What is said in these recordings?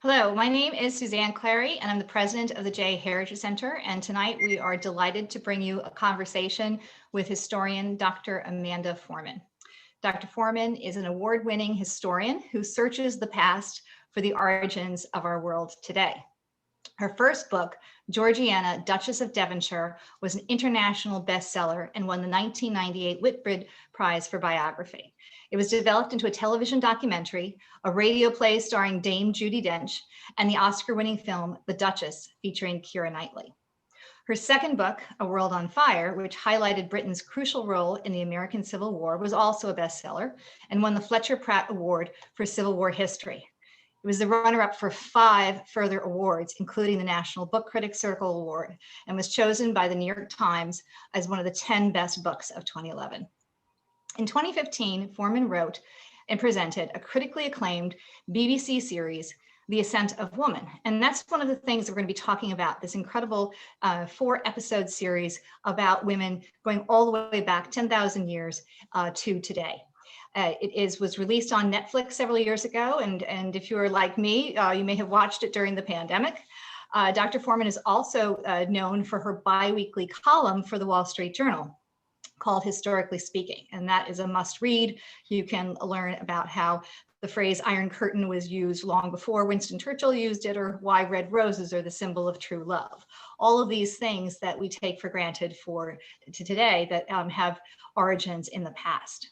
Hello, my name is Suzanne Clary, and I'm the president of the Jay Heritage Center. And tonight we are delighted to bring you a conversation with historian Dr. Amanda Foreman. Dr. Foreman is an award-winning historian who searches the past for the origins of our world today. Her first book, Georgiana, Duchess of Devonshire, was an international bestseller and won the 1998 Whitbread Prize for Biography. It was developed into a television documentary, a radio play starring Dame Judi Dench, and the Oscar-winning film, The Duchess, featuring Keira Knightley. Her second book, A World on Fire, which highlighted Britain's crucial role in the American Civil War, was also a bestseller and won the Fletcher Pratt Award for Civil War History. It was the runner-up for 5 further awards, including the National Book Critics Circle Award, and was chosen by the New York Times as one of the 10 best books of 2011. In 2015, Foreman wrote and presented a critically acclaimed BBC series, The Ascent of Woman. And that's one of the things that we're going to be talking about, this incredible 4-episode series about women going all the way back 10,000 years to today. Was released on Netflix several years ago, and if you're like me, you may have watched it during the pandemic. Dr. Foreman is also known for her bi-weekly column for the Wall Street Journal called Historically Speaking, and that is a must-read. You can learn about how the phrase Iron Curtain was used long before Winston Churchill used it, or why red roses are the symbol of true love. All of these things that we take for granted to today that have origins in the past.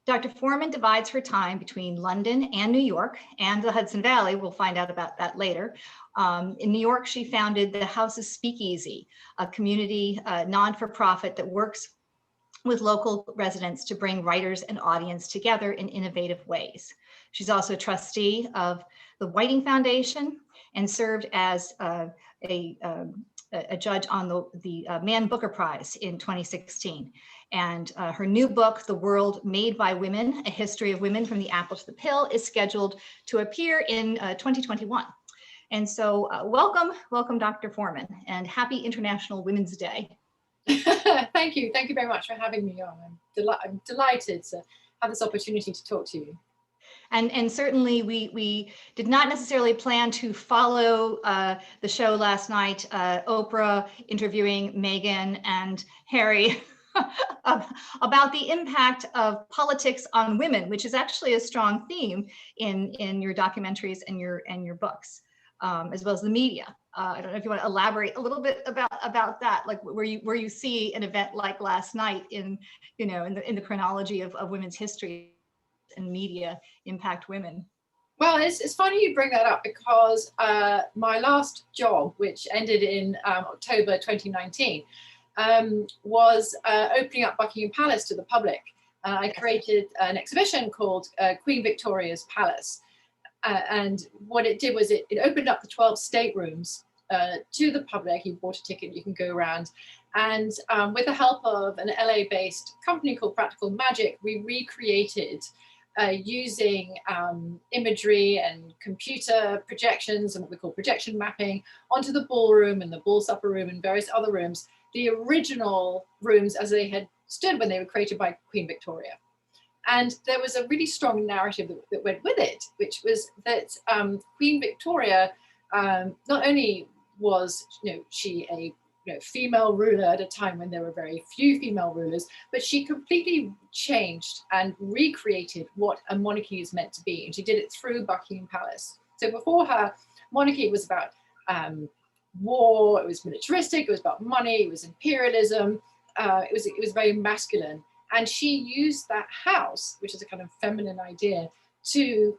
Dr. Foreman divides her time between London and New York and the Hudson Valley. We'll find out about that later. In New York, she founded the House's Speakeasy, a community non-for-profit that works with local residents to bring writers and audience together in innovative ways. She's also a trustee of the Whiting Foundation and served as a judge on the Man Booker Prize in 2016. And her new book, The World Made by Women, A History of Women from the Apple to the Pill, is scheduled to appear in 2021. And so welcome, Dr. Foreman, and happy International Women's Day. Thank you very much for having me on. I'm delighted to have this opportunity to talk to you. And certainly we did not necessarily plan to follow the show last night, Oprah interviewing Meghan and Harry about the impact of politics on women, which is actually a strong theme in your documentaries and your books, as well as the media. I don't know if you want to elaborate a little bit about that, like where you see an event like last night in the chronology of women's history and media impact women. Well, it's funny you bring that up, because my last job, which ended in October 2019, was opening up Buckingham Palace to the public. I created an exhibition called Queen Victoria's Palace. And what it did was it opened up the 12 staterooms to the public. You bought a ticket, you can go around. And with the help of an LA-based company called Practical Magic, we recreated using imagery and computer projections and what we call projection mapping onto the ballroom and the ball supper room and various other rooms, the original rooms as they had stood when they were created by Queen Victoria. And there was a really strong narrative that went with it, which was that Queen Victoria not only was she a female ruler at a time when there were very few female rulers, but she completely changed and recreated what a monarchy is meant to be. And she did it through Buckingham Palace. So before her, monarchy was about war, it was militaristic, it was about money, it was imperialism, it was very masculine. And she used that house, which is a kind of feminine idea, to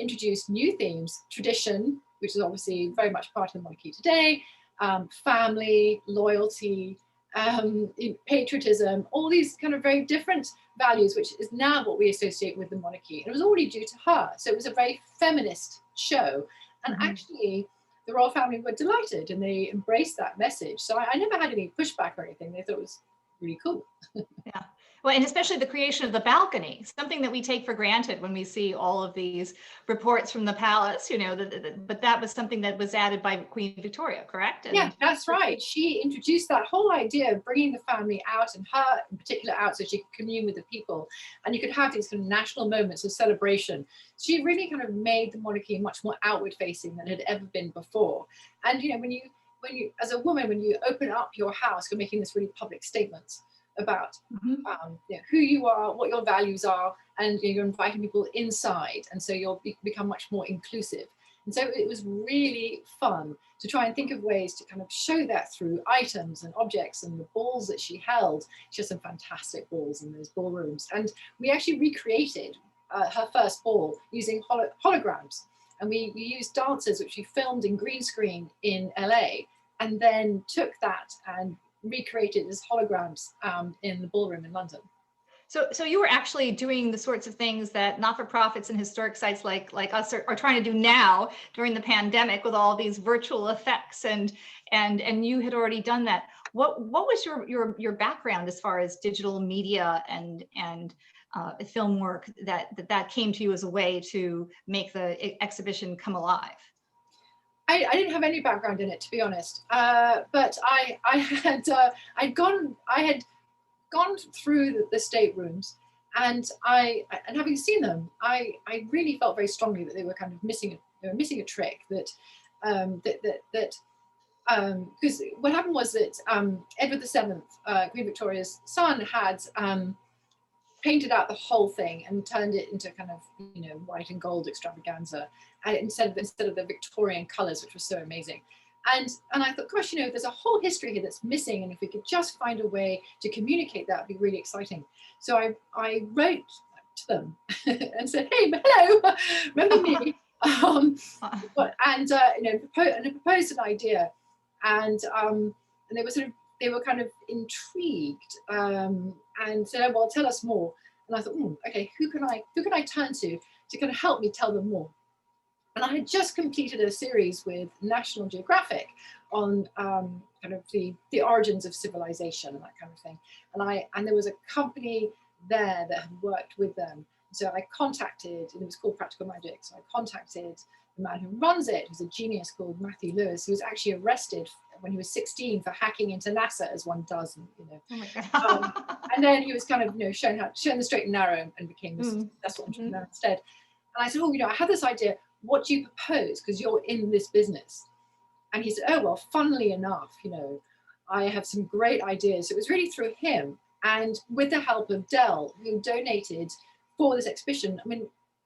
introduce new themes: tradition, which is obviously very much part of the monarchy today, family, loyalty, patriotism, all these kind of very different values, which is now what we associate with the monarchy. And it was already due to her. So it was a very feminist show. And actually, the royal family were delighted and they embraced that message. So I never had any pushback or anything. They thought it was really cool. Yeah. Well, and especially the creation of the balcony, something that we take for granted when we see all of these reports from the palace, but that was something that was added by Queen Victoria, correct? Yeah, that's right. She introduced that whole idea of bringing the family out, and her in particular out, so she could commune with the people, and you could have these kind of national moments of celebration. She really kind of made the monarchy much more outward facing than it had ever been before. And when you as a woman, when you open up your house, you're making this really public statement about who you are, what your values are, and you're inviting people inside, and so you'll become much more inclusive. And so it was really fun to try and think of ways to kind of show that through items and objects and the balls that she held. She has some fantastic balls in those ballrooms, and we actually recreated her first ball using holograms, and we used dancers which we filmed in green screen in LA, and then took that and recreated as holograms in the ballroom in London. So you were actually doing the sorts of things that not-for-profits and historic sites like us are trying to do now during the pandemic with all these virtual effects, and you had already done that. What was your background as far as digital media and film work that came to you as a way to make the exhibition come alive? I didn't have any background in it, to be honest, but I had gone through the staterooms, and having seen them, I really felt very strongly that they were kind of missing a trick, that because what happened was that Edward VII, Queen Victoria's son, had painted out the whole thing and turned it into kind of white and gold extravaganza, instead of the Victorian colours, which was so amazing. And I thought, gosh, there's a whole history here that's missing, and if we could just find a way to communicate that, would be really exciting. So I wrote to them and said, hey, hello, remember me? Proposed an idea, and they were kind of intrigued, and said, oh, well, tell us more. And I thought, okay, who can I turn to kind of help me tell them more? And I had just completed a series with National Geographic on kind of the origins of civilization and that kind of thing. And there was a company there that had worked with them. So I contacted, and it was called Practical Magic. So I contacted the man who runs it, who's a genius called Matthew Lewis, who was actually arrested when he was 16 for hacking into NASA, as one does, Oh my God. and then he was kind of shown the straight and narrow, and became a successful entrepreneur instead. And I said, I had this idea. What do you propose? Because you're in this business. And he said, oh, well, funnily enough, I have some great ideas. So it was really through him, and with the help of Dell, who donated for this exhibition,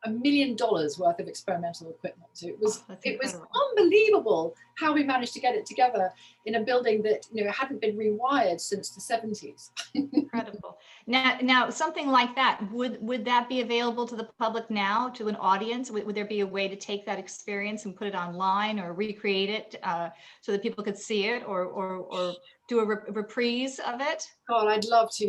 $1 million worth of experimental equipment. So it was unbelievable how we managed to get it together in a building that hadn't been rewired since the 70s. Incredible. Now something like that, would that be available to the public now, to an audience? Would there be a way to take that experience and put it online, or recreate it so that people could see it, or do a reprise of it? God, I'd love to,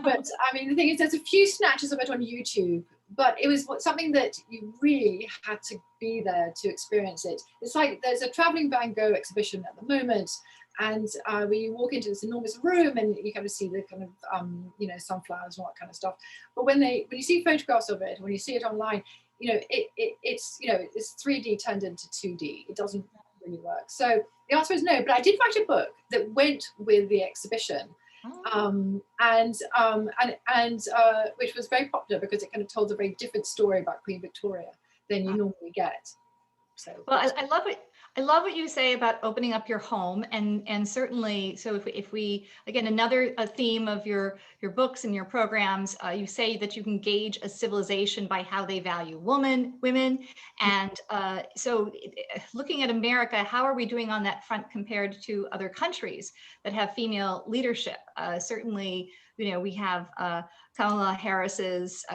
but the thing is, there's a few snatches of it on YouTube, but it was something that you really had to be there to experience it. It's like there's a traveling Van Gogh exhibition at the moment, and where you walk into this enormous room and you kind of see the kind of sunflowers and all that kind of stuff. But when you see photographs of it, when you see it online, it's 3D turned into 2D. It doesn't really work. So the answer is no. But I did write a book that went with the exhibition. Which was very popular because it kind of told a very different story about Queen Victoria than you normally get. So, well, I love what you say about opening up your home, and certainly, so if we again, another theme of your books and your programs, you say that you can gauge a civilization by how they value women, and so looking at America, how are we doing on that front compared to other countries that have female leadership? Certainly, we have Kamala Harris's,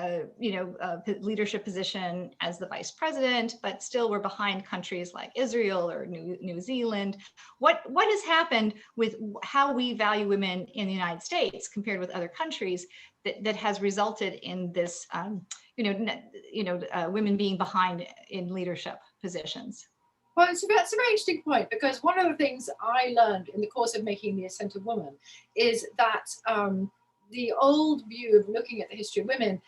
leadership position as the vice president, but still we're behind countries like Israel or New Zealand. What has happened with how we value women in the United States compared with other countries that has resulted in this, women being behind in leadership positions? Well, that's a very interesting point, because one of the things I learned in the course of making The Ascent of Woman is that the old view of looking at the history of women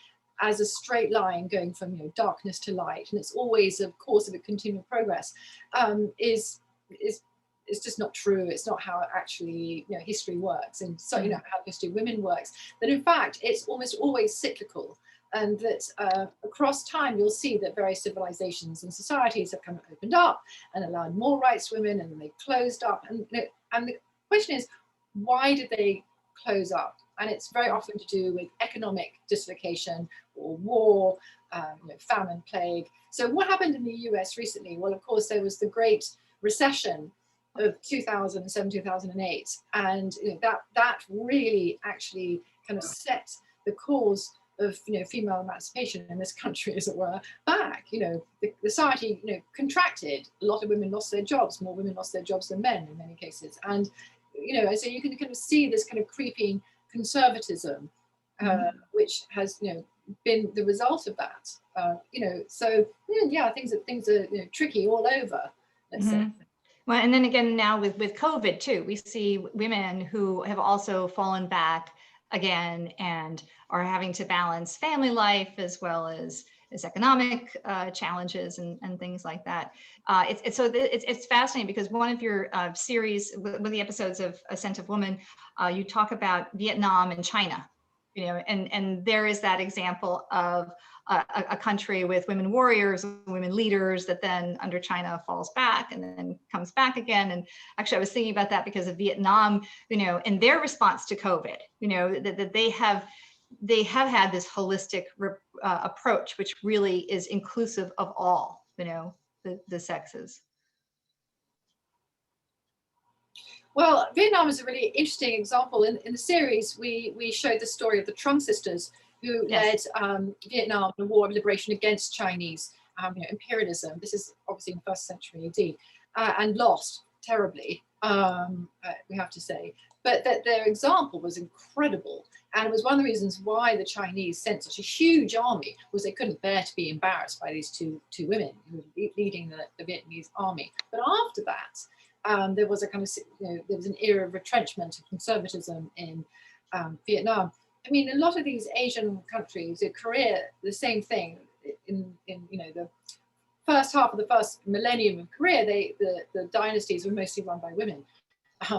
as a straight line going from, you know, darkness to light, and it's always a course of a continual progress, is it's just not true. It's not how actually, you know, history works, and so, you know, how history of women works. That in fact it's almost always cyclical, and that across time you'll see that various civilizations and societies have kind of opened up and allowed more rights to women, and then they closed up, and the question is, why did they close up? And it's very often to do with economic dislocation or war, you know, famine, plague. So what happened in the US recently? Well, of course, there was the Great Recession of 2007, 2008. And you know, that really actually kind of set the cause of, you know, female emancipation in this country, as it were, back. You know, the society, you know, contracted. A lot of women lost their jobs. More women lost their jobs than men in many cases. And, you know, so you can kind of see this kind of creeping conservatism, which has, you know, been the result of that. You know, so yeah, things are, you know, tricky all over, let's say. Well, and then again, now with COVID too, we see women who have also fallen back again and are having to balance family life as well as economic challenges and things like that. It's fascinating because one of your series, one of the episodes of Ascent of Woman, you talk about Vietnam and China, you know, and there is that example of a country with women warriors, women leaders that then under China falls back and then comes back again. And actually I was thinking about that because of Vietnam, you know, and their response to COVID, you know, that they have had this holistic approach, which really is inclusive of all, you know, the sexes. Well, Vietnam is a really interesting example. In the series, we showed the story of the Trung sisters who led Vietnam in a war of liberation against Chinese you know, imperialism. This is obviously in the 1st century AD, and lost terribly, we have to say. But that their example was incredible. And it was one of the reasons why the Chinese sent such a huge army, was they couldn't bear to be embarrassed by these two women who were leading the Vietnamese army. But after that, there was a kind of, you know, there was an era of retrenchment of conservatism in Vietnam. I mean, a lot of these Asian countries, Korea, the same thing. In you know, the first half of the first millennium of Korea, the dynasties were mostly run by women.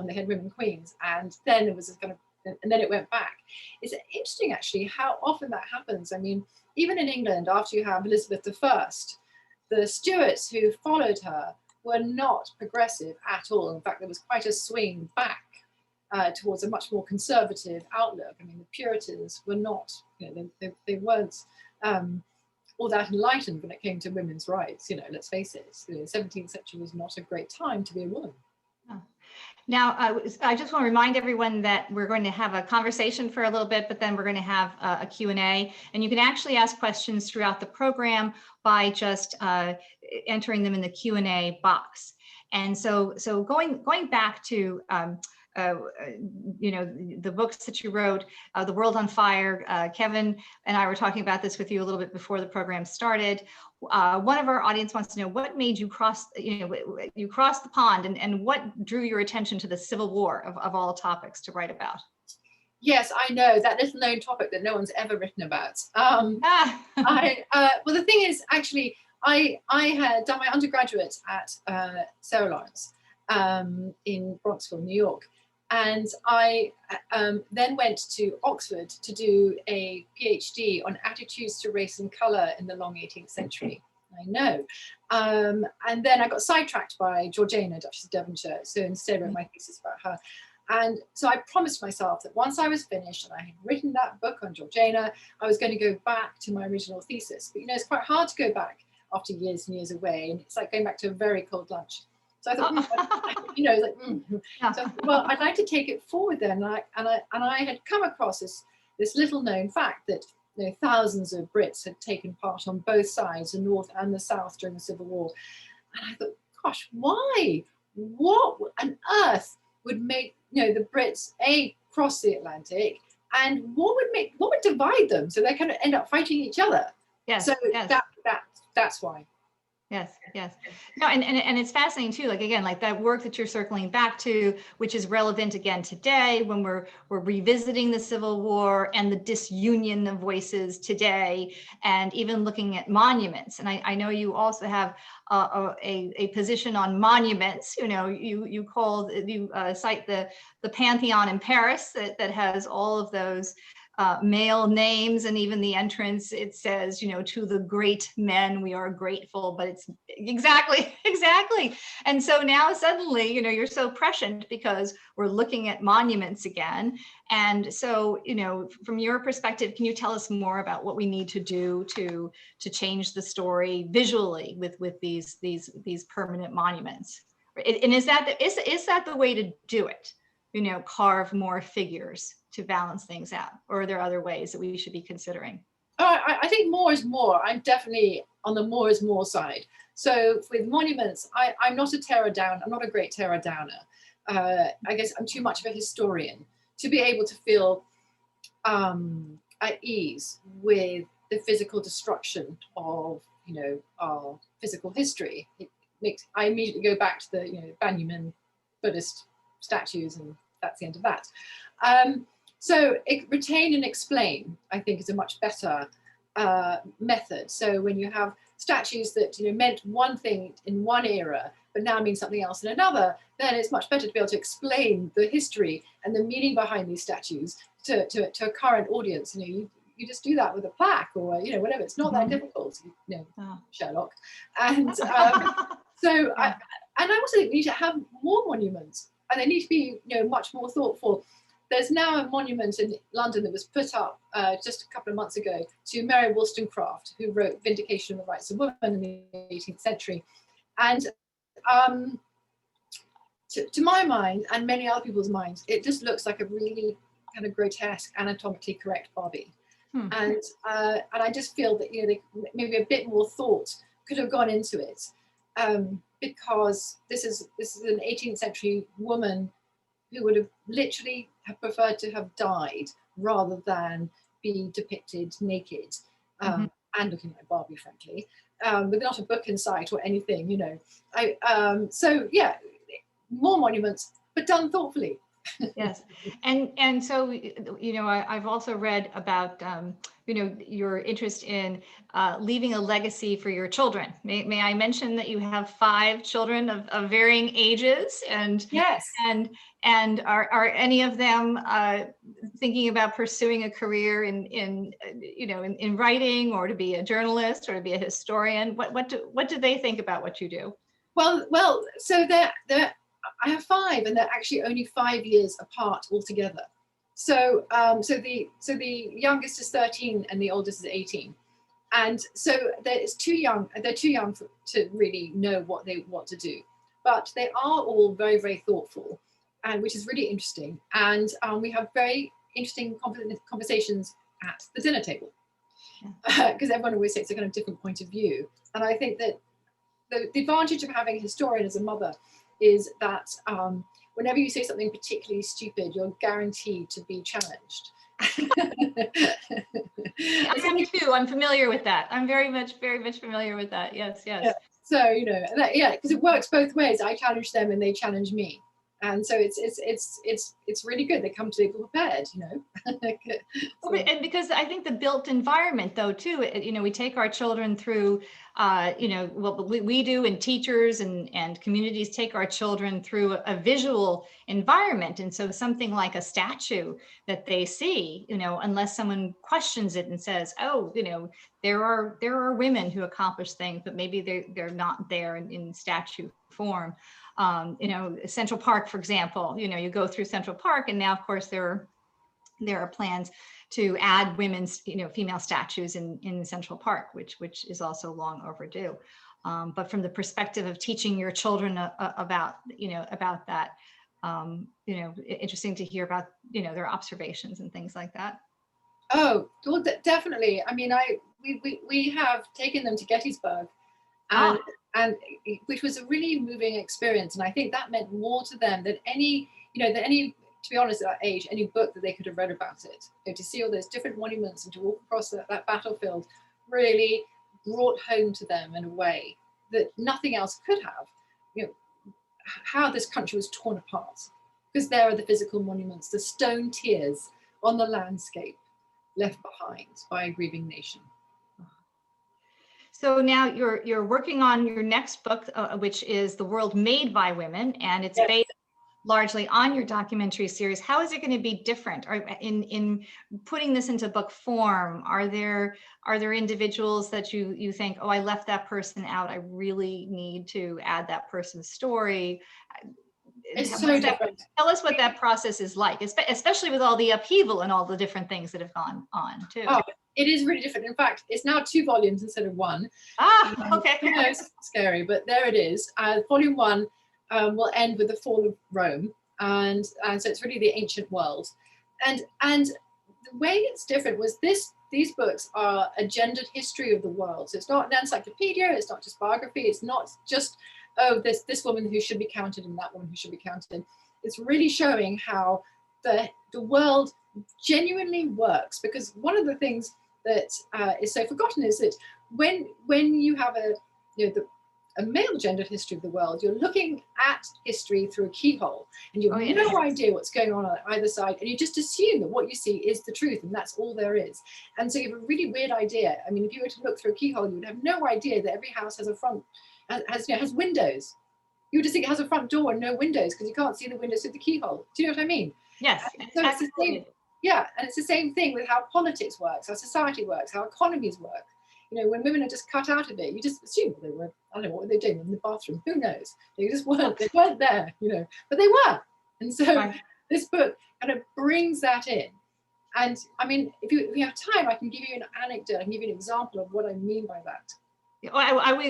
They had women queens, and then there was a kind of, and then it went back. It's interesting actually how often that happens. I mean, even in England, after you have Elizabeth I, the Stuarts who followed her were not progressive at all. In fact, there was quite a swing back towards a much more conservative outlook. I mean, the Puritans were not, you know, they weren't all that enlightened when it came to women's rights. You know, let's face it, the 17th century was not a great time to be a woman. Oh. Now, I just want to remind everyone that we're going to have a conversation for a little bit, but then we're going to have a Q&A, and you can actually ask questions throughout the program by just entering them in the Q&A box. And so going back to you know, the books that you wrote, The World on Fire. Kevin and I were talking about this with you a little bit before the program started. One of our audience wants to know what made you cross, you know, you crossed the pond, and what drew your attention to the Civil War of all topics to write about? Yes, I know, that little known topic that no one's ever written about. Well, the thing is, actually, I had done my undergraduate at Sarah Lawrence in Bronxville, New York. And I then went to Oxford to do a PhD on attitudes to race and colour in the long 18th century. I know. And then I got sidetracked by Georgiana, Duchess of Devonshire. So instead I wrote my thesis about her. And so I promised myself that once I was finished and I had written that book on Georgiana, I was going to go back to my original thesis. But, you know, it's quite hard to go back after years and years away. And it's like going back to a very cold lunch. So I thought, you know, like, So I thought, well, I'd like to take it forward then. And I had come across this little known fact that, you know, thousands of Brits had taken part on both sides, the North and the South, during the Civil War. And I thought, gosh, why? What on earth would make, you know, the Brits cross the Atlantic, and what would divide them so they kind of end up fighting each other? Yes. So yes. that's why. Yes, yes. No, and it's fascinating too. Like again, like that work that you're circling back to, which is relevant again today when we're revisiting the Civil War and the disunion of voices today, and even looking at monuments. And I know you also have a position on monuments. You know, you cite the Pantheon in Paris that has all of those male names, and even the entrance, it says, you know, to the great men we are grateful, but it's exactly. And so now suddenly, you know, you're so prescient because we're looking at monuments again. And so, you know, from your perspective, can you tell us more about what we need to do to change the story visually with these permanent monuments? And is that the way to do it? You know, carve more figures to balance things out, or are there other ways that we should be considering? Oh, I think more is more. I'm definitely on the more is more side. So with monuments, I'm not a tear down. I'm not a great tear downer. I guess I'm too much of a historian to be able to feel at ease with the physical destruction of, you know, our physical history. I immediately go back to the, you know, Banyamin Buddhist statues, and that's the end of that. So retain and explain, I think, is a much better method. So when you have statues that, you know, meant one thing in one era, but now mean something else in another, then it's much better to be able to explain the history and the meaning behind these statues to a current audience. You know, you just do that with a plaque or, you know, whatever. It's not that difficult, you know, Sherlock. And so, and I also think we need to have more monuments, and they need to be, you know, much more thoughtful. There's now a monument in London that was put up just a couple of months ago to Mary Wollstonecraft, who wrote Vindication of the Rights of Women in the 18th century. And to my mind, and many other people's minds, it just looks like a really kind of grotesque, anatomically correct Barbie. And I just feel that, you know, maybe a bit more thought could have gone into it, because this is an 18th century woman who would have literally have preferred to have died rather than be depicted naked, and looking like Barbie, frankly, with not a book in sight or anything, you know. So yeah, more monuments, but done thoughtfully. Yes, and so, you know, I've also read about you know, your interest in leaving a legacy for your children. May I mention that you have 5 children of varying ages, and Yes. and are any of them thinking about pursuing a career in you know, in writing, or to be a journalist, or to be a historian? What do they think about what you do? Well, so they're I have 5, and they're actually only 5 years apart altogether. So so the youngest is 13 and the oldest is 18, and so they're too young to really know what to do, but they are all very, very thoughtful, and which is really interesting. And we have very interesting conversations at the dinner table, because everyone always takes a kind of different point of view. And I think that the advantage of having a historian as a mother is that whenever you say something particularly stupid, you're guaranteed to be challenged. I am too. I'm familiar with that. I'm very much familiar with that. Yes, yes. Yeah. So, you know, yeah, because it works both ways. I challenge them and they challenge me. And so it's really good. They come to table prepared, you know. So. And because I think the built environment, though, too, you know, we take our children through, you know, what we do, and teachers and communities take our children through a visual environment. And so something like a statue that they see, you know, unless someone questions it and says, oh, you know, there are women who accomplish things, but maybe they're not there in statue form. You know, Central Park, for example, you know, you go through Central Park, and now, of course, there are plans to add women's, you know, female statues in Central Park, which is also long overdue. But from the perspective of teaching your children about, you know, about that, you know, interesting to hear about, you know, their observations and things like that. Oh, well, definitely. I mean, we have taken them to Gettysburg, and which was a really moving experience, and I think that meant more to them than any, you know, to be honest, at that age, any book that they could have read about it. You know, to see all those different monuments and to walk across that battlefield really brought home to them in a way that nothing else could have, how this country was torn apart. Because there are the physical monuments, the stone tiers on the landscape left behind by a grieving nation. So now you're working on your next book, which is The World Made by Women, and it's based largely on your documentary series. How is it going to be different? Or in putting this into book form, are there individuals that you think, oh, I left that person out, I really need to add that person's story? It's so different. Tell us what that process is like, especially with all the upheaval and all the different things that have gone on too. Oh, it is really different. In fact, it's now 2 volumes instead of 1. Okay. I know it's scary, but there it is. Volume 1 will end with the fall of Rome, and so it's really the ancient world. And the way it's different was these books are a gendered history of the world. So it's not an encyclopedia, it's not just biography, it's not just, oh, this woman who should be counted and that woman who should be counted. It's really showing how the world genuinely works, because one of the things that is so forgotten is that when you have a male gendered history of the world, you're looking at history through a keyhole, and you have no idea what's going on either side, and you just assume that what you see is the truth and that's all there is. And so you have a really weird idea. I mean, if you were to look through a keyhole, you would have no idea that every house has a front, has windows. You would just think it has a front door and no windows because you can't see the windows through the keyhole. Do you know what I mean? Yes. So it's the same, and it's the same thing with how politics works, how society works, how economies work. When women are just cut out of it, you just assume they were, I don't know, what were they doing in the bathroom? Who knows? They just weren't, there, but they were. And so this book kind of brings that in. And I mean, if you have time, I can give you an anecdote, I can give you an example of what I mean by that.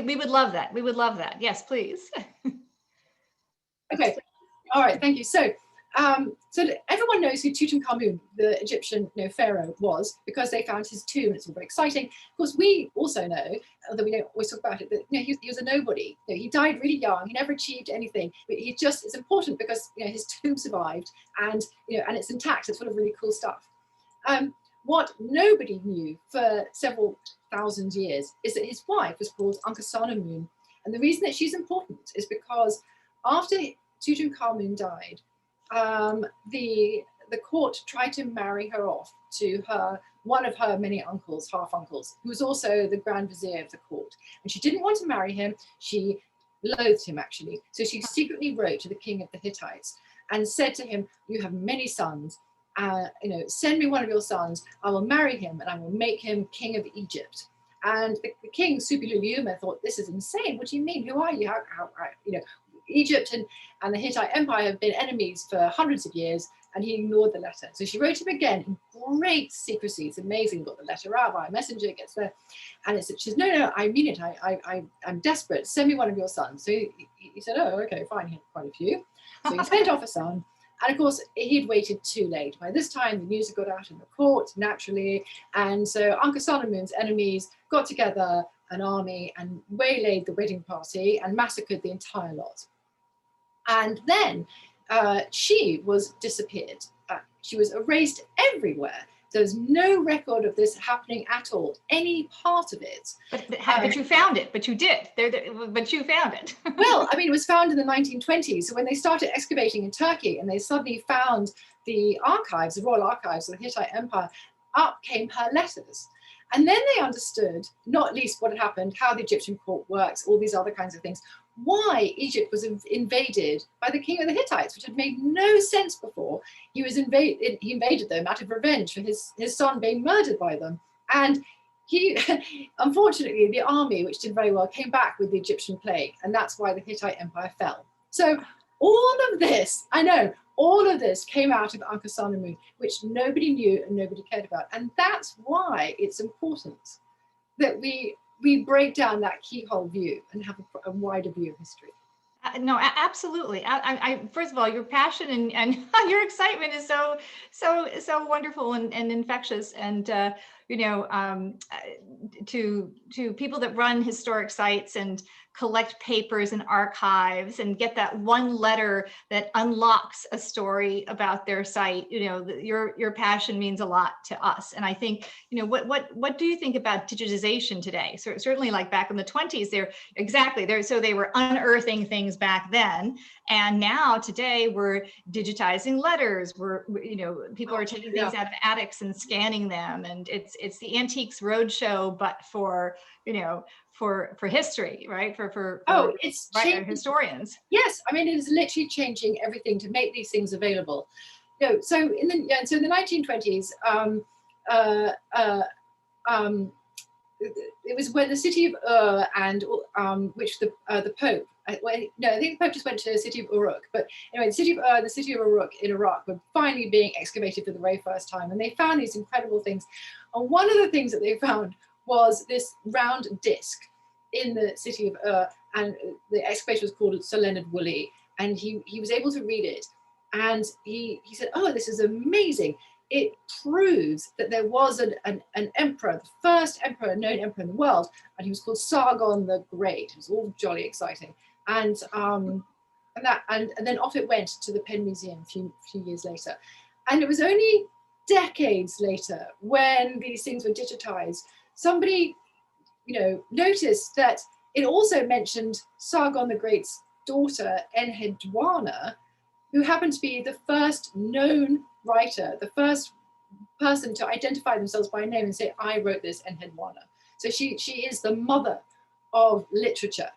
We would love that. We would love that. Yes, please. Okay. All right. Thank you. So everyone knows who Tutankhamun, the Egyptian pharaoh, was, because they found his tomb. It's all very exciting. Of course, we also know, although we don't always talk about it, that he was a nobody. He died really young. He never achieved anything. But it's important because his tomb survived, and and it's intact. It's full of really cool stuff. What nobody knew for several thousand years is that his wife was called Ankhesenamun, and the reason that she's important is because after Tutankhamun died, the court tried to marry her off to one of her many uncles, half uncles, who was also the Grand Vizier of the court. And she didn't want to marry him. She loathed him, actually. So she secretly wrote to the king of the Hittites and said to him, "You have many sons. Send me one of your sons. I will marry him and I will make him king of Egypt." And the king, Suppiluliuma, thought, "This is insane. What do you mean? Who are you? How Egypt and the Hittite Empire have been enemies for hundreds of years," and he ignored the letter. So she wrote him again in great secrecy. It's amazing. Got the letter out by a messenger, gets there, and she says, "No, I mean it. I'm desperate. Send me one of your sons." So he said, "Oh, okay, fine." He had quite a few. So he sent off a son. And of course, he'd waited too late. By this time, the news had got out in the court, naturally. And so Ankhesenamun's enemies got together an army and waylaid the wedding party and massacred the entire lot. And then she was disappeared. She was erased everywhere. There's no record of this happening at all, any part of it. But you found it, but you did. But you found it. Well, I mean, it was found in the 1920s. So when they started excavating in Turkey and they suddenly found the archives, the royal archives of the Hittite Empire, up came her letters. And then they understood, not least what had happened, how the Egyptian court works, all these other kinds of things, why Egypt was invaded by the king of the Hittites, which had made no sense before. He invaded them out of revenge for his son being murdered by them. And unfortunately, the army, which did very well, came back with the Egyptian plague, and that's why the Hittite Empire fell. So all of this, all of this came out of Ankhesenamun, which nobody knew and nobody cared about. And that's why it's important that we break down that keyhole view and have a wider view of history. No, absolutely. I first of all, your passion and your excitement is so wonderful and infectious. And to people that run historic sites and collect papers and archives and get that one letter that unlocks a story about their site. Your passion means a lot to us. And I think, what do you think about digitization today? So certainly, like back in the 20s, so they were unearthing things back then. And now today we're digitizing letters. People are taking things out of attics and scanning them. And it's the Antiques Roadshow, but for history, right? It's historians. Yes, I mean, it is literally changing everything to make these things available. So in the 1920s, it was when the city of and which the Pope. I think the Pope just went to the city of Uruk, but anyway, the city of Uruk in Iraq were finally being excavated for the very first time, and they found these incredible things. And one of the things that they found was this round disc in the city of Ur, and the excavation was called Sir Leonard Woolley, and he was able to read it, and he said, "Oh, this is amazing. It proves that there was an emperor, the first known emperor in the world, and he was called Sargon the Great." It was all jolly exciting, and then off it went to the Penn Museum a few years later, and it was only decades later, when these things were digitized, somebody noticed that it also mentioned Sargon the Great's daughter Enheduanna, who happened to be the first known writer, the first person to identify themselves by name and say, "I wrote this, Enheduanna." So she is the mother of literature.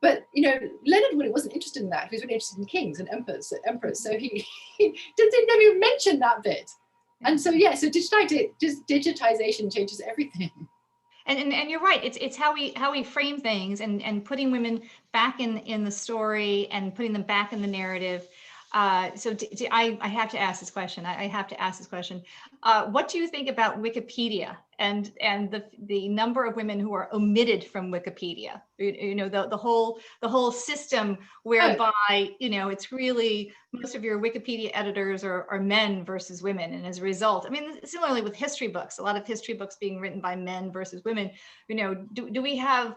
But Leonard Wood wasn't interested in that. He was really interested in kings and emperors. So he didn't even mention that bit. And so so digitization changes everything. And you're right. It's how we frame things and putting women back in the story and putting them back in the narrative. I have to ask this question. What do you think about Wikipedia and the number of women who are omitted from Wikipedia? The whole system whereby it's really most of your Wikipedia editors are men versus women, and as a result, I mean, similarly with history books, a lot of history books being written by men versus women. Do we have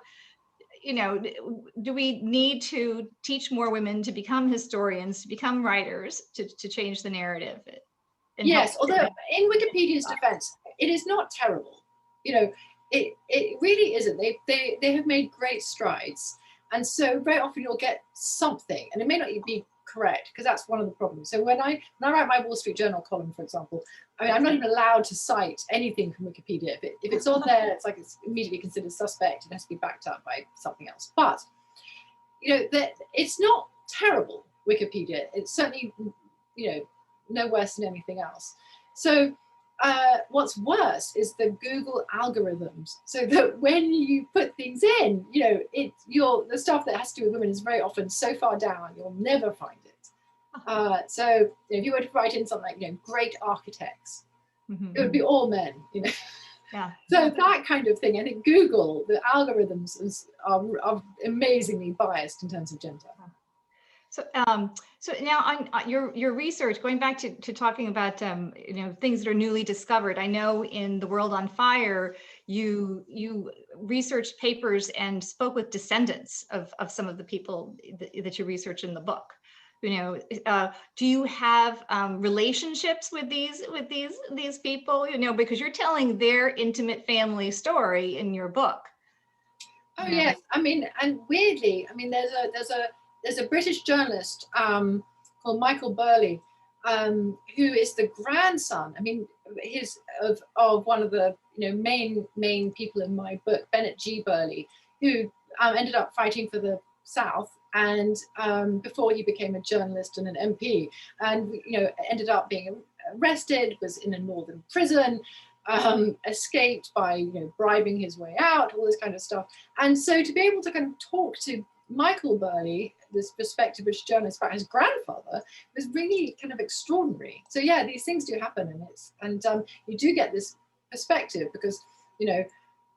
do we need to teach more women to become historians, to become writers, to change the narrative? Yes, although in Wikipedia's defense, it is not terrible. It really isn't. They have made great strides. And so very often you'll get something, and it may not be correct, because that's one of the problems. So when I write my Wall Street Journal column, for example, I mean, I'm not even allowed to cite anything from Wikipedia. If it's on there, it's immediately considered suspect. It has to be backed up by something else. But it's not terrible, Wikipedia. It's certainly no worse than anything else. So what's worse is the Google algorithms, so that when you put things in, the stuff that has to do with women is very often so far down you'll never find it. So if you were to write in something like great architects, it would be all men. Yeah. So that kind of thing. I think Google, the algorithms are amazingly biased in terms of gender. So now on your research, going back to talking about things that are newly discovered. I know in The World on Fire, you researched papers and spoke with descendants of some of the people that you research in the book. Do you have relationships with these people? Because you're telling their intimate family story in your book. Oh yes, I mean, and weirdly, I mean, there's a British journalist called Michael Burley, who is the grandson. I mean, of one of the main people in my book, Bennett G. Burley, who ended up fighting for the South, and before he became a journalist and an MP, and ended up being arrested, was in a northern prison. Escaped by bribing his way out, all this kind of stuff. And so to be able to kind of talk to Michael Burley, this prospective British journalist, about his grandfather, was really kind of extraordinary. So yeah, these things do happen, and you do get this perspective, because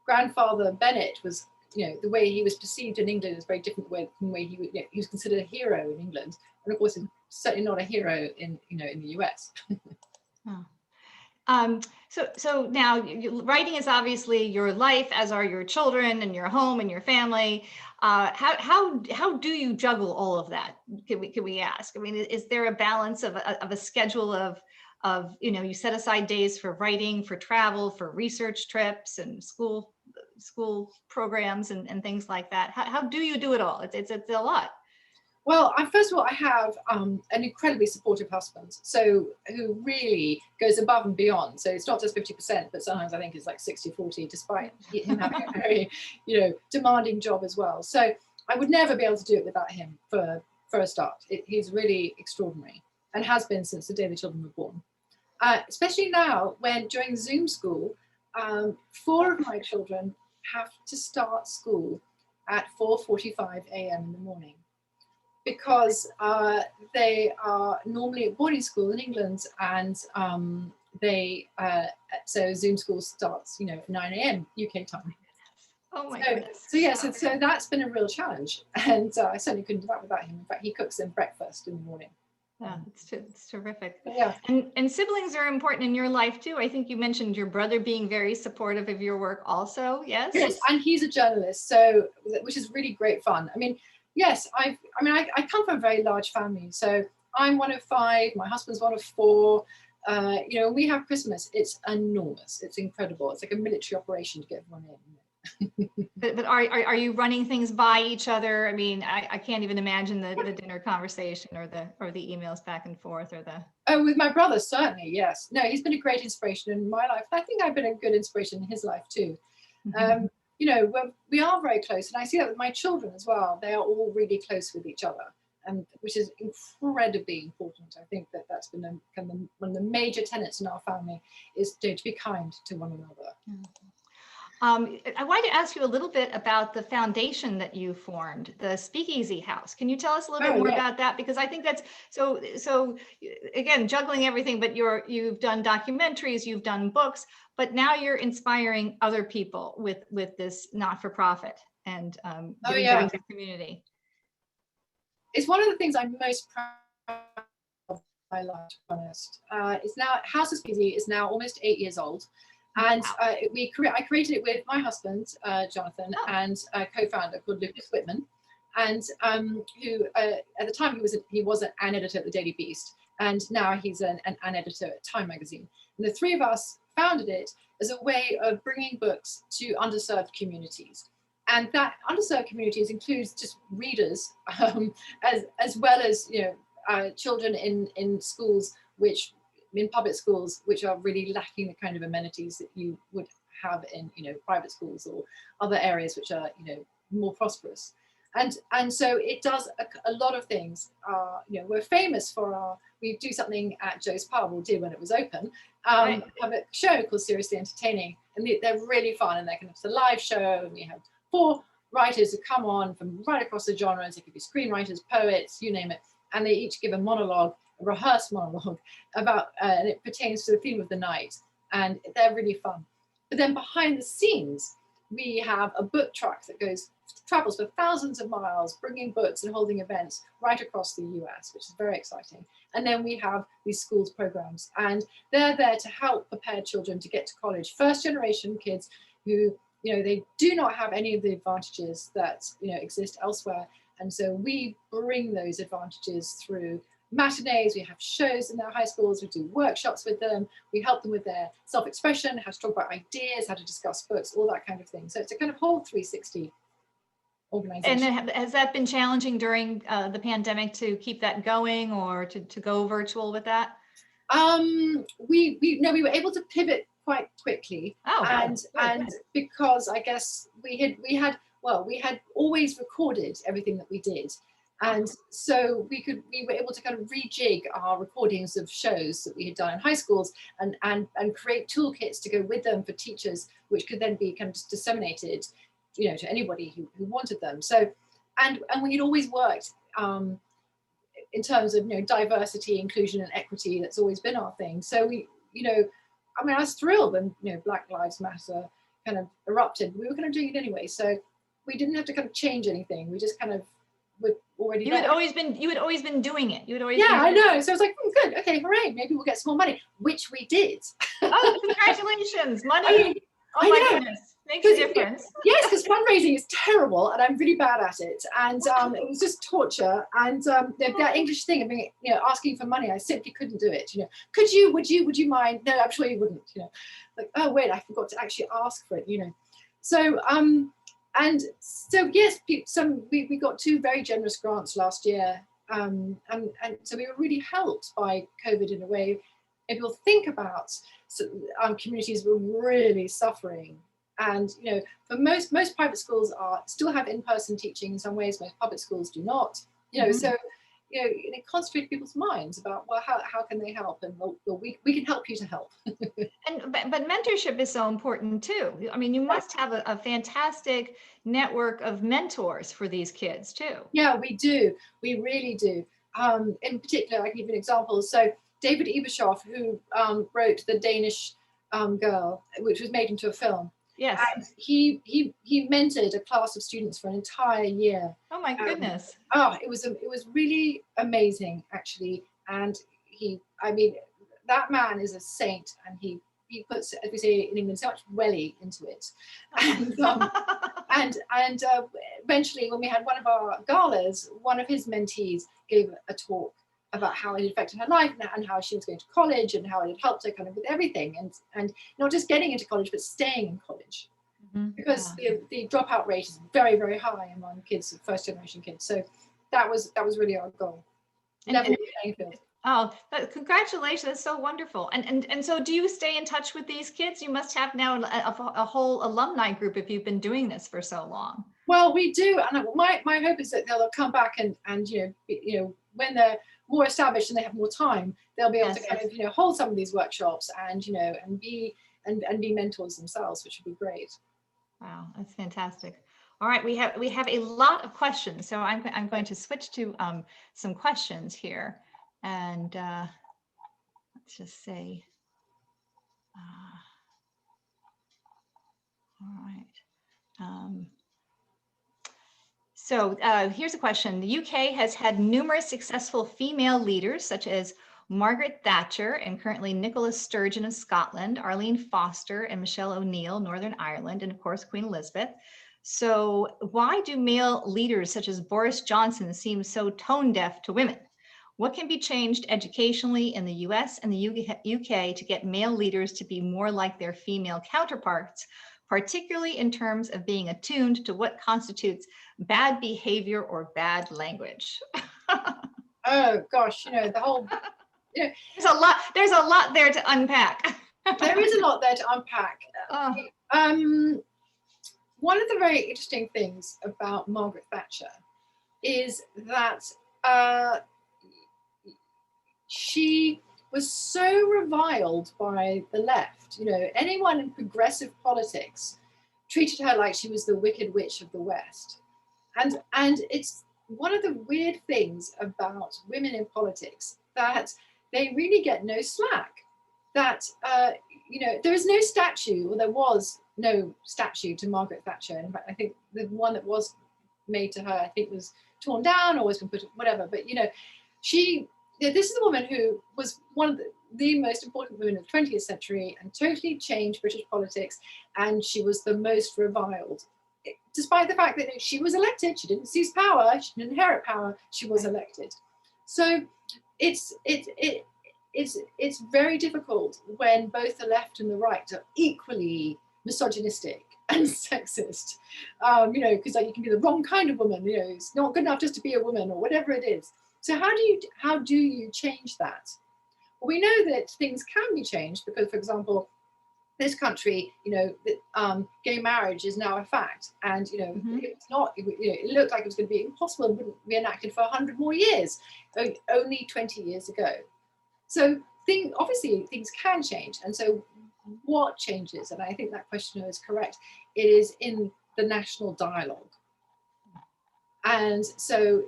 grandfather Bennett was the way he was perceived in England is very different from the way he was considered a hero in England, and of course he's certainly not a hero in the US. Oh. So now writing is obviously your life, as are your children and your home and your family. How do you juggle all of that? Can we ask? I mean, is there a balance of a schedule of you set aside days for writing, for travel, for research trips and school programs and things like that? How do you do it all? It's a lot. Well, first of all, I have an incredibly supportive husband, so who really goes above and beyond. So it's not just 50%, but sometimes I think it's like 60-40, despite him having a very, demanding job as well. So I would never be able to do it without him for a start. He's really extraordinary and has been since the day the children were born. Especially now, when during Zoom school, 4 of my children have to start school at 4:45 a.m. in the morning, because they are normally at boarding school in England, and so Zoom school starts, at 9 a.m. UK time. Oh my goodness. So that's been a real challenge, and I certainly couldn't do that without him. In fact, he cooks them breakfast in the morning. Yeah, it's terrific. Yeah. And siblings are important in your life too. I think you mentioned your brother being very supportive of your work also. Yes. Yes, and he's a journalist, so which is really great fun. I mean, yes, I come from a very large family, so I'm one of 5. My husband's one of 4. We have Christmas. It's enormous. It's incredible. It's like a military operation to get everyone in. But are you running things by each other? I mean, I can't even imagine the dinner conversation or the emails back and forth or the. Oh, with my brother, certainly, yes. No, he's been a great inspiration in my life. I think I've been a good inspiration in his life too. Mm-hmm. We are very close, and I see that with my children as well. They are all really close with each other, and which is incredibly important. I think that's been one of the major tenets in our family, is to be kind to one another. Mm-hmm. I wanted to ask you a little bit about the foundation that you formed, the Speakeasy House. Can you tell us a little bit more about that? Because I think that's so again, juggling everything, but you've done documentaries, you've done books, but now you're inspiring other people with this not-for-profit and giving back to the community. It's one of the things I'm most proud of in my life, to be honest. It's now, House of Speakeasy is now almost 8 years old. And I created it with my husband, Jonathan, and a co-founder called Lucas Whitman, and who at the time he was an editor at the Daily Beast, and now he's an editor at Time magazine. And the 3 of us founded it as a way of bringing books to underserved communities, and that underserved communities includes just readers, as well as children in schools in public schools, which are really lacking the kind of amenities that you would have in private schools or other areas which are more prosperous. And so it does a lot of things. We're famous for we do something at Joe's Pub, or did when it was open. Have a show called Seriously Entertaining, and they're really fun, and it's a live show, and we have 4 writers who come on from right across the genres. It could be screenwriters, poets, you name it, and they each give a monologue, a rehearsed monologue about, and it pertains to the theme of the night, and they're really fun. But then behind the scenes, we have a book truck that travels for thousands of miles, bringing books and holding events right across the US, which is very exciting. And then we have these schools programs, and they're there to help prepare children to get to college. First generation kids who, they do not have any of the advantages that, exist elsewhere. And so we bring those advantages through matinees. We have shows in their high schools, we do workshops with them, we help them with their self-expression, how to talk about ideas, how to discuss books, all that kind of thing. So it's a kind of whole 360 organization. And has that been challenging during the pandemic to keep that going, or to go virtual with that? We were able to pivot quite quickly, and because I guess we had always recorded everything that we did. And so we were able to kind of rejig our recordings of shows that we had done in high schools, and create toolkits to go with them for teachers, which could then be kind of disseminated, to anybody who wanted them. So, and we had always worked in terms of diversity, inclusion, and equity. That's always been our thing. So I was thrilled when Black Lives Matter kind of erupted. We were kind of doing it anyway, so we didn't have to kind of change anything. We just kind of already You there. had always been doing it. You had always Yeah, I been doing know. So I was like, good, okay, hooray, maybe we'll get some more money, which we did. Oh, congratulations. Money. I mean, Oh I my know. goodness. Makes a difference. Yes, because fundraising is terrible and I'm really bad at it. And it was just torture. And that English thing of being, asking for money, I simply couldn't do it. Could you, would you mind? No, I'm sure you wouldn't, like, oh wait, I forgot to actually ask for it, So, and so yes, we got 2 very generous grants last year. And so we were really helped by COVID in a way. If you'll think about communities were really suffering. And for most private schools still have in-person teaching in some ways. Most public schools do not. So it concentrated people's minds about, well, how can they help? And we can help you to help. But mentorship is so important too. I mean, you must have a fantastic network of mentors for these kids too. Yeah, we do. We really do. In particular, I can give you an example. So David Ebershoff, who wrote The Danish Girl, which was made into a film. Yes. And he mentored a class of students for an entire year. Oh my goodness. It was really amazing, actually. And that man is a saint, and he puts, as we say in England, so much welly into it. And eventually, when we had one of our galas, one of his mentees gave a talk about how it affected her life and how she was going to college and how it had helped her kind of with everything, and not just getting into college but staying in college, because the dropout rate is very, very high among kids, first generation kids. So that was really our goal. Oh, congratulations! That's so wonderful. And so, do you stay in touch with these kids? You must have now a whole alumni group if you've been doing this for so long. Well, we do, and my hope is that they'll come back and when they're more established and they have more time, they'll be able to kind of hold some of these workshops and and be mentors themselves, which would be great. Wow, that's fantastic. All right, we have a lot of questions, so I'm going to switch to some questions here, and let's just say, all right. So here's a question. The UK has had numerous successful female leaders, such as Margaret Thatcher and currently Nicola Sturgeon of Scotland, Arlene Foster and Michelle O'Neill, Northern Ireland, and of course, Queen Elizabeth. So why do male leaders such as Boris Johnson seem so tone deaf to women? What can be changed educationally in the US and the UK to get male leaders to be more like their female counterparts, particularly in terms of being attuned to what constitutes bad behavior or bad language? Oh gosh, the whole there's a lot there to unpack. There is a lot there to unpack. One of the very interesting things about Margaret Thatcher is that she was so reviled by the left. Anyone in progressive politics treated her like she was the Wicked Witch of the West. And it's one of the weird things about women in politics, that they really get no slack. That there is no statue, or there was no statue to Margaret Thatcher. In fact, I think the one that was made to her, I think, was torn down or was been put, whatever. But this is a woman who was one of the most important women of the 20th century and totally changed British politics, and she was the most reviled. Despite the fact that she was elected, she didn't seize power, she didn't inherit power, she was elected. So it's very difficult when both the left and the right are equally misogynistic and sexist, because you can be the wrong kind of woman, it's not good enough just to be a woman or whatever it is. So how do you change that? Well, we know that things can be changed because, for example, this country, gay marriage is now a fact, and it's not. It looked like it was going to be impossible and wouldn't be enacted for 100 more years, only 20 years ago. So obviously things can change, and so what changes? And I think that questioner is correct. It is in the national dialogue. And so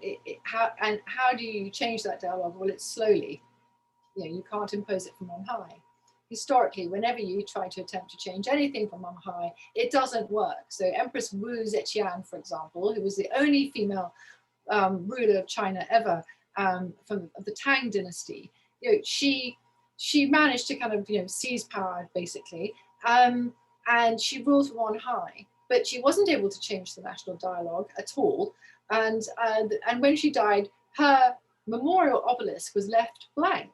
how do you change that dialogue? Well, it's slowly. You can't impose it from on high. Historically, whenever you try to attempt to change anything from on high, it doesn't work. So Empress Wu Zetian, for example, who was the only female ruler of China ever, of the Tang dynasty. She managed to kind of seize power basically, and she ruled from on high. But she wasn't able to change the national dialogue at all. And when she died, her memorial obelisk was left blank,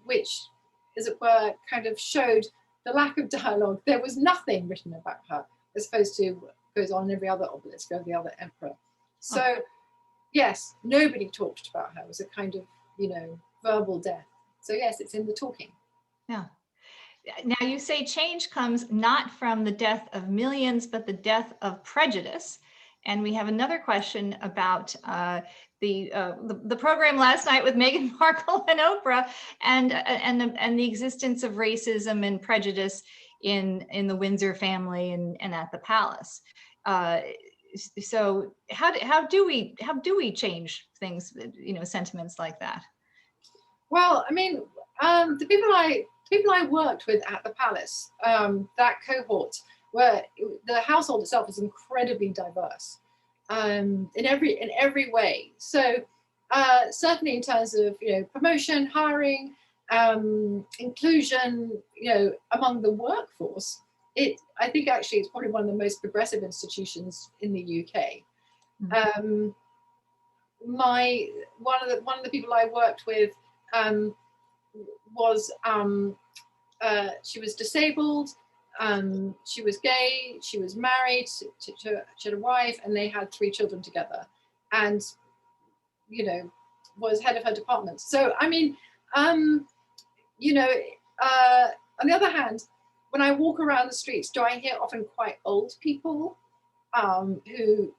which, as it were, kind of showed the lack of dialogue. There was nothing written about her, as opposed to what goes on in every other obelisk, every other emperor. So, yes, nobody talked about her. It was a kind of, verbal death. So, yes, it's in the talking. Yeah. Now, you say change comes not from the death of millions, but the death of prejudice. And we have another question about the program last night with Meghan Markle and Oprah, and the existence of racism and prejudice in the Windsor family and at the palace. So how do we change things? Sentiments like that. Well, I mean, the people I worked with at the palace, that cohort, where the household itself is incredibly diverse, in every way. So certainly in terms of promotion, hiring, inclusion, among the workforce, I think actually it's probably one of the most progressive institutions in the UK. Mm-hmm. One of the people I worked with was she was disabled, she was gay, she was married, she had a wife, and they had 3 children together, and was head of her department. So I mean, on the other hand, when I walk around the streets, do I hear often quite old people who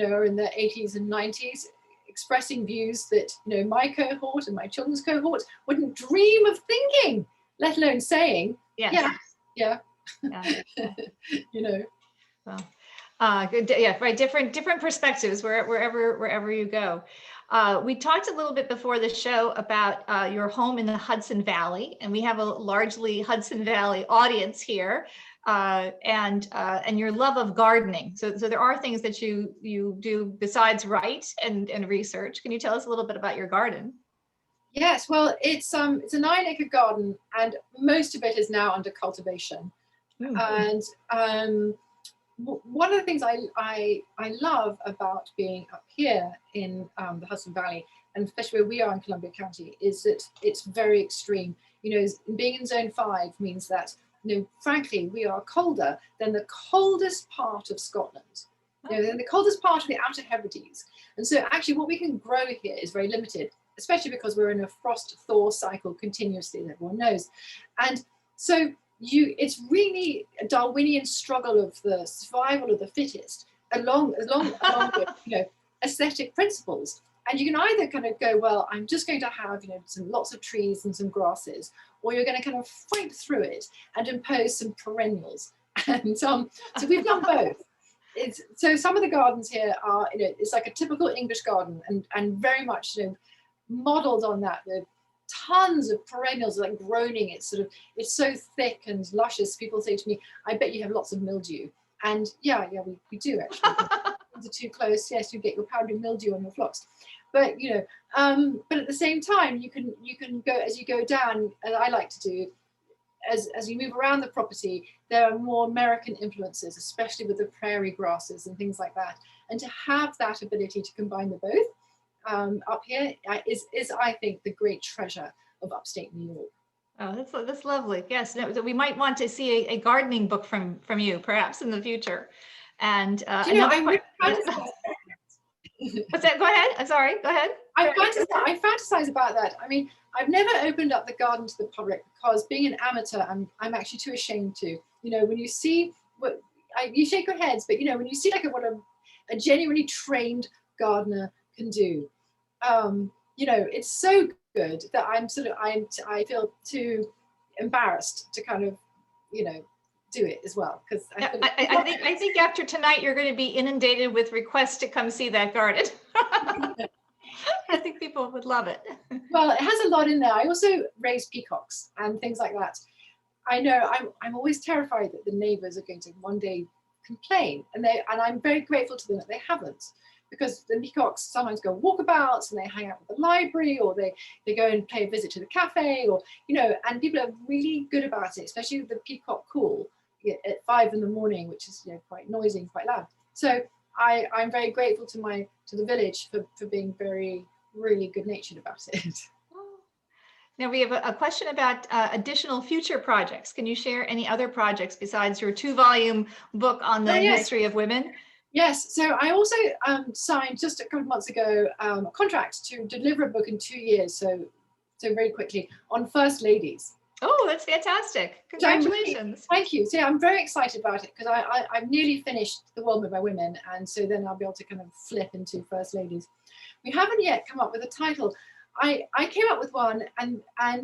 are in their 80s and 90s expressing views that my cohort and my children's cohort wouldn't dream of thinking, let alone saying. Yes. Yeah. Well, good. Yeah, right. Different perspectives wherever you go. We talked a little bit before the show about your home in the Hudson Valley, and we have a largely Hudson Valley audience here, and your love of gardening. So there are things that you do besides write and research. Can you tell us a little bit about your garden? Yes, well, it's a 9-acre garden, and most of it is now under cultivation. Mm-hmm. And one of the things I love about being up here in the Hudson Valley, and especially where we are in Columbia County, is that it's very extreme. Being in Zone 5 means that, frankly, we are colder than the coldest part of Scotland, than the coldest part of the Outer Hebrides. And so actually what we can grow here is very limited, especially because we're in a frost-thaw cycle continuously, as everyone knows. And so it's really a Darwinian struggle of the survival of the fittest along with aesthetic principles. And you can either kind of go, well, I'm just going to have lots of trees and some grasses, or you're going to kind of fight through it and impose some perennials. And so we've done both. So some of the gardens here are it's like a typical English garden, and very much modeled on that. Tons of perennials, like groaning. It's so thick and luscious. People say to me, I bet you have lots of mildew. And yeah, we do actually. Things are too close, yes, you get your powdery mildew on your phlox. But but at the same time, you can go, as you go down, as I like to do, as you move around the property, there are more American influences, especially with the prairie grasses and things like that. And to have that ability to combine the both up here is I think the great treasure of upstate New York. Oh, that's lovely. Yes, we might want to see a gardening book from you, perhaps in the future. And what's that? Go ahead. I'm sorry. Go ahead. I fantasize about that. I mean, I've never opened up the garden to the public because, being an amateur, I'm actually too ashamed to. When you see you shake your heads, but when you see what a genuinely trained gardener can do, it's so good that I feel too embarrassed to kind of do it as well, because I think after tonight you're going to be inundated with requests to come see that garden. I think people would love it. Well, it has a lot in there. I also raise peacocks and things like that. I know I'm always terrified that the neighbors are going to one day complain, and I'm very grateful to them that they haven't, because the peacocks sometimes go walkabouts and they hang out at the library, or they go and pay a visit to the cafe, or, you know, and people are really good about it, especially with the peacock call at 5 in the morning, which is, you know, quite noisy and quite loud. So I'm very grateful to the village for being really good natured about it. Now we have a question about additional future projects. Can you share any other projects besides your 2-volume book on the history of women? Yes, so I also signed just a couple of months ago a contract to deliver a book in 2 years, so very quickly, on First Ladies. Oh, that's fantastic. Congratulations. So thank you. So yeah, I'm very excited about it, because I've nearly finished The World Made by Women, and so then I'll be able to kind of flip into First Ladies. We haven't yet come up with a title. I came up with one, and I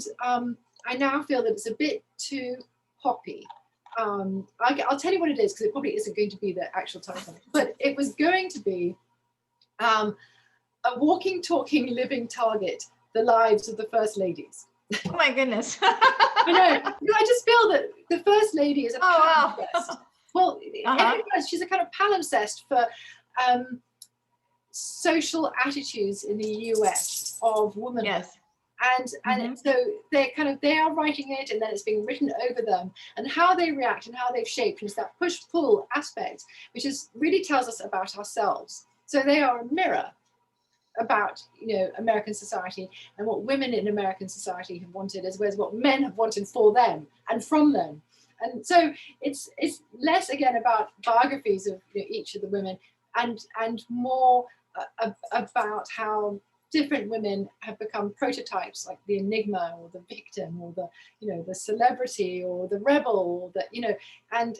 now feel that it's a bit too poppy. I'll tell you what it is, because it probably isn't going to be the actual title, but it was going to be a walking, talking, living target, the lives of the First Ladies. Oh my goodness. I know. I just feel that the First Lady is a palimpsest. Well, she's a kind of palimpsest for social attitudes in the US of womanhood. Yes. And so they are writing it, and then it's being written over them, and how they react and how they've shaped is that push-pull aspect, which really tells us about ourselves. So they are a mirror about, you know, American society and what women in American society have wanted, as well as what men have wanted for them and from them. And so it's less again about biographies of, you know, each of the women, and more about how different women have become prototypes, like the enigma or the victim or the, you know, the celebrity or the rebel, or the, you know, and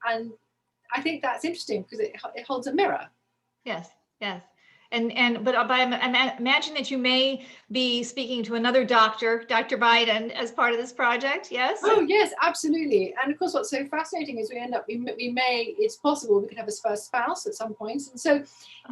I think that's interesting because it holds a mirror. Yes. But I imagine that you may be speaking to another doctor, Dr. Biden, as part of this project. Yes. Oh yes, absolutely. And of course, what's so fascinating is it's possible we could have a first spouse at some point. And so,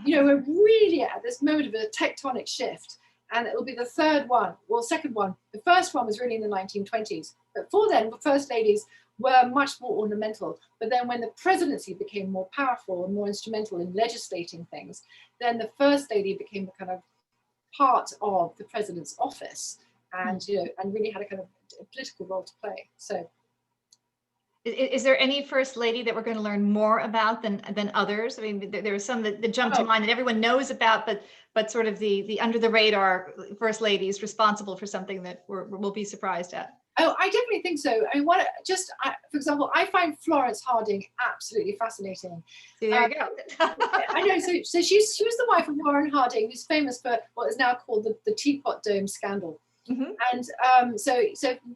you know, we're really at this moment of a tectonic shift, and it will be the second one. The first one was really in the 1920s, but before then, the First Ladies were much more ornamental. But then when the presidency became more powerful and more instrumental in legislating things, then the First Lady became a kind of part of the president's office, and, you know, and really had a kind of political role to play. So is there any First Lady that we're going to learn more about than others? I mean, there are some that jump to mind that everyone knows about, but sort of the under the radar First Ladies responsible for something that we'll be surprised at. Oh, I definitely think so. I mean, for example, I find Florence Harding absolutely fascinating. See, there you go. I know. So she was the wife of Warren Harding, who's famous for what is now called the Teapot Dome scandal. And so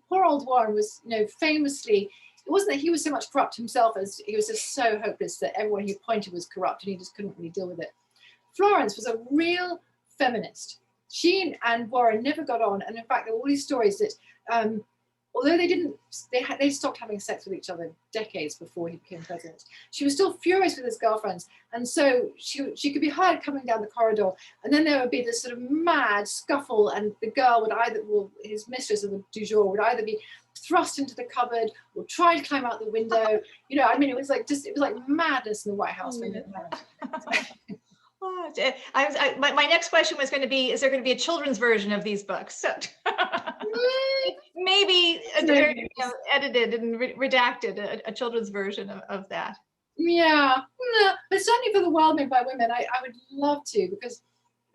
poor old Warren was, you know, famously, it wasn't that he was so much corrupt himself as he was just so hopeless that everyone he appointed was corrupt, and he just couldn't really deal with it. Florence was a real feminist. She and Warren never got on, and in fact, there were all these stories that although they stopped having sex with each other decades before he became president, she was still furious with his girlfriends. And so she could be heard coming down the corridor, and then there would be this sort of mad scuffle, and the girl his mistress of the du jour would either be thrust into the cupboard or try to climb out the window. You know, I mean, it was like madness in the White House. My next question was going to be, is there going to be a children's version of these books? So, maybe edited and redacted, a children's version of that. Yeah, but certainly for The World Made by Women, I would love to, because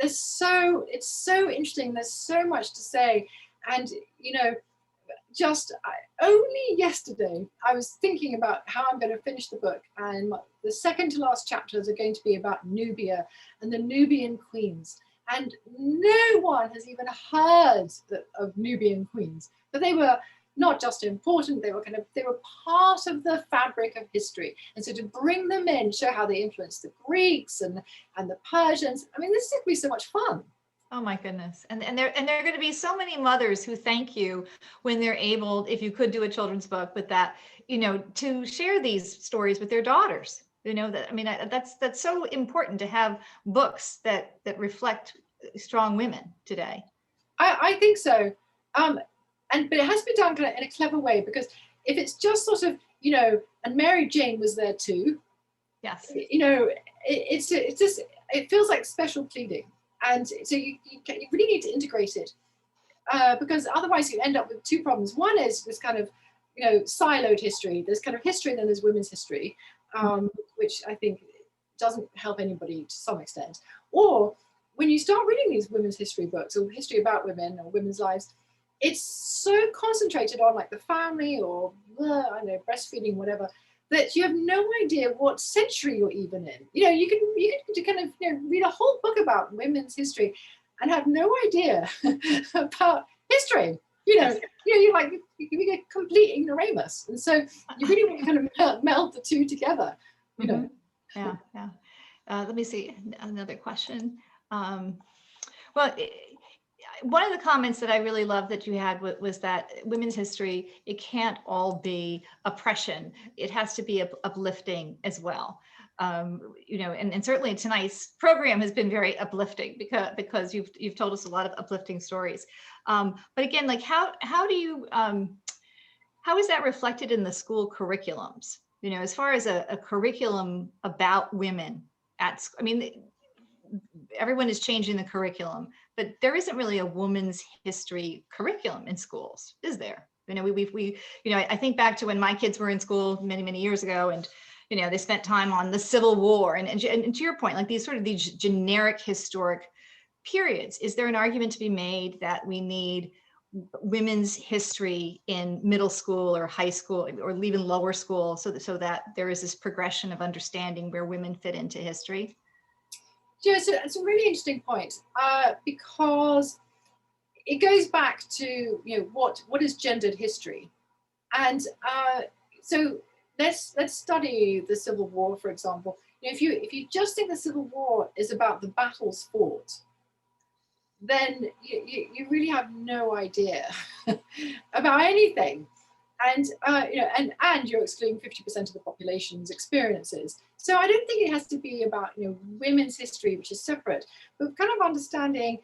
it's so interesting. There's so much to say, and, you know, only yesterday I was thinking about how I'm going to finish the book, and the second to last chapters are going to be about Nubia and the Nubian queens, and no one has even heard of Nubian queens, but they were not just important, they were part of the fabric of history. And so to bring them in, show how they influenced the Greeks and the Persians, I mean, this is going to be so much fun. Oh my goodness. And there are going to be so many mothers who thank you when they're able, if you could do a children's book with that, you know, to share these stories with their daughters. You know, that, I mean, that's so important to have books that reflect strong women today. I think so. But it has to be done in a clever way, because if it's just sort of, you know, and Mary Jane was there too. Yes. You know, it's just, it feels like special pleading. And so you really need to integrate it, because otherwise you end up with two problems. One is this kind of, siloed history. There's kind of history and then there's women's history, which I think doesn't help anybody to some extent. Or when you start reading these women's history books or history about women or women's lives, it's so concentrated on like the family or I don't know, breastfeeding, whatever, that you have no idea what century you're even in. You can kind of read a whole book about women's history and have no idea about history. You're like, you can be a complete ignoramus, and so you really want to kind of meld the two together. Yeah. Let me see another question. Well, one of the comments that I really loved that you had was that women's history, it can't all be oppression. It has to be uplifting as well. And certainly tonight's program has been very uplifting because you've told us a lot of uplifting stories. But again, like how is that reflected in the school curriculums? As far as a curriculum about women everyone is changing the curriculum, but there isn't really a woman's history curriculum in schools, is there? I think back to when my kids were in school many, many years ago, and they spent time on the Civil War, and to your point, like these generic historic periods. Is there an argument to be made that we need women's history in middle school or high school or even lower school, so that there is this progression of understanding where women fit into history? Yeah, so it's a really interesting point, because it goes back to what is gendered history, and so let's study the Civil War, for example. If you just think the Civil War is about the battles fought, then you really have no idea about anything. And and you're excluding 50% of the population's experiences. So I don't think it has to be about women's history, which is separate, but kind of understanding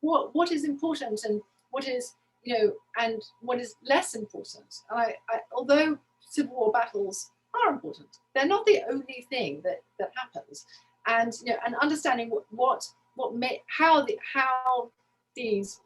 what is important and what is and what is less important. And although Civil War battles are important, they're not the only thing that happens. And and understanding how these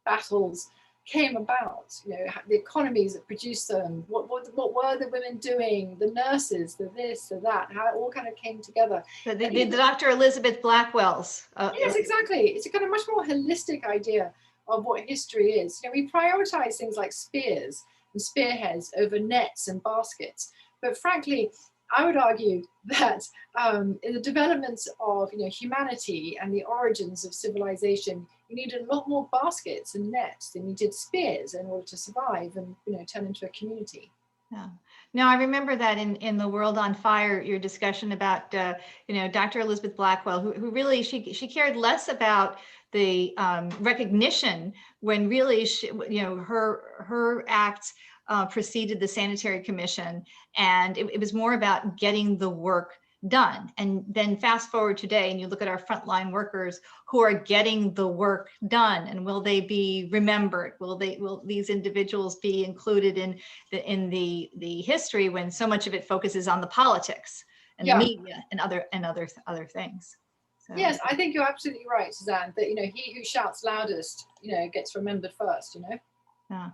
battles came about, the economies that produced them, what were the women doing, the nurses, the this, the that, how it all kind of came together. The Dr. Elizabeth Blackwell's. Yes, exactly. It's a kind of much more holistic idea of what history is. We prioritize things like spears and spearheads over nets and baskets. But frankly, I would argue that in the development of humanity and the origins of civilization, you need a lot more baskets and nets than you did spears in order to survive and turn into a community. Yeah. Now I remember that in The World on Fire, your discussion about Dr. Elizabeth Blackwell, who really she cared less about the recognition, when really her acts preceded the Sanitary Commission, and it was more about getting the work done. And then fast forward today, and you look at our frontline workers who are getting the work done, and will they be remembered? Will these individuals be included in the history, when so much of it focuses on the politics and the media and other things? So. Yes, I think you're absolutely right, Suzanne. That he who shouts loudest, gets remembered first. Yeah.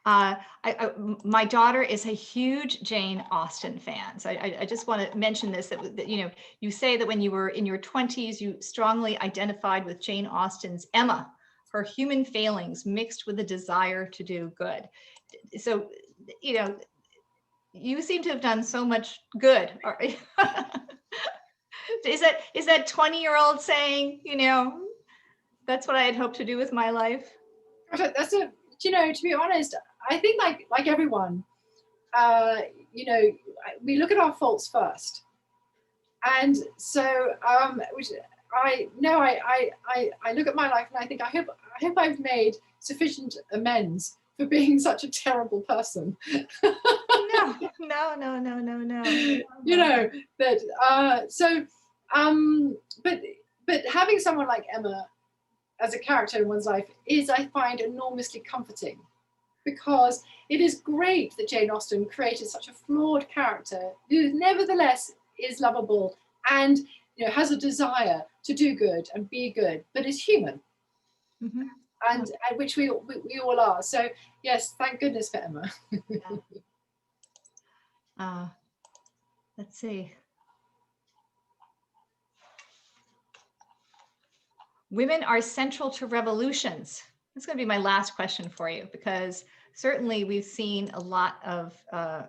My daughter is a huge Jane Austen fan. So I just want to mention this, that you say that when you were in your 20s, you strongly identified with Jane Austen's Emma, her human failings mixed with a desire to do good. So, you seem to have done so much good. Is that 20-year-old saying, that's what I had hoped to do with my life? That's to be honest, I think like everyone, we look at our faults first, and so I look at my life and I think I hope I've made sufficient amends for being such a terrible person. No. But having someone like Emma as a character in one's life is, I find, enormously comforting, because it is great that Jane Austen created such a flawed character who nevertheless is lovable, and has a desire to do good and be good, but is human, Mhm. and which we all are. So yes, thank goodness for Emma. Let's see. Women are central to revolutions. That's going to be my last question for you, because certainly we've seen a lot of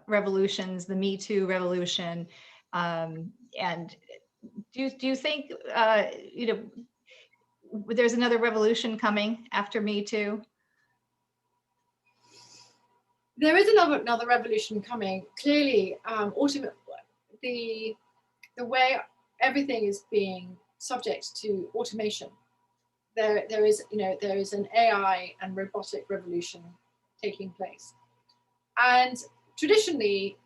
revolutions, the Me Too revolution, and do you think there's another revolution coming after Me Too? There is another revolution coming. Clearly, the way everything is being subject to automation. There is an AI and robotic revolution taking place, and traditionally,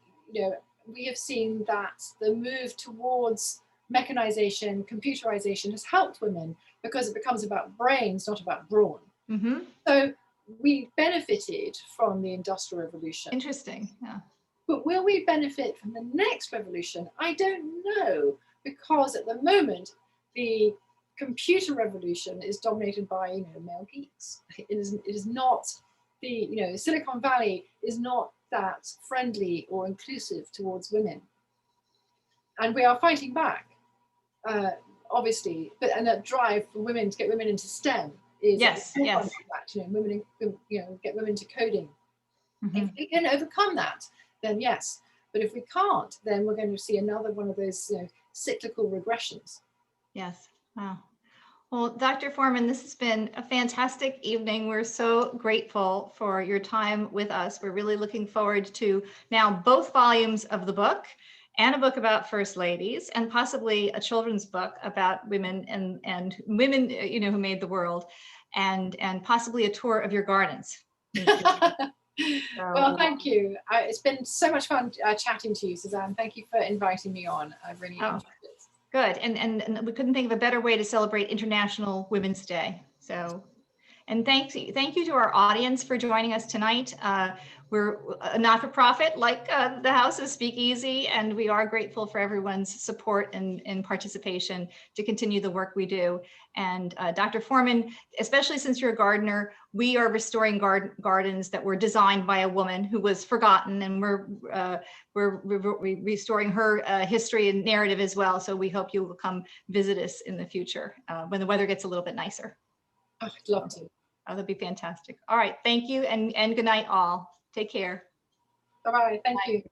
we have seen that the move towards mechanization, computerization has helped women because it becomes about brains, not about brawn. Mm-hmm. So we benefited from the Industrial Revolution. Interesting. Yeah. But will we benefit from the next revolution? I don't know, because at the moment, the computer revolution is dominated by male geeks. It is not Silicon Valley is not that friendly or inclusive towards women, and we are fighting back, obviously. And that drive for women to get women into STEM is yes. Women, get women to coding. Mm-hmm. If we can overcome that, then yes. But if we can't, then we're going to see another one of those cyclical regressions. Yes. Wow. Well, Dr. Foreman, this has been a fantastic evening. We're so grateful for your time with us. We're really looking forward to now both volumes of the book, and a book about first ladies, and possibly a children's book about women and women, who made the world, and possibly a tour of your gardens. Well, thank you. It's been so much fun chatting to you, Suzanne. Thank you for inviting me on. I've really enjoyed it. Good. And we couldn't think of a better way to celebrate International Women's Day. So, and thank you to our audience for joining us tonight. We're a not-for-profit like the House of Speakeasy, and we are grateful for everyone's support and participation to continue the work we do. And Dr. Foreman, especially since you're a gardener, we are restoring gardens that were designed by a woman who was forgotten, and we're restoring her history and narrative as well. So we hope you will come visit us in the future when the weather gets a little bit nicer. I'd love to. Oh, that'd be fantastic. All right. Thank you, and good night all. Take care. Bye-bye. Thank you.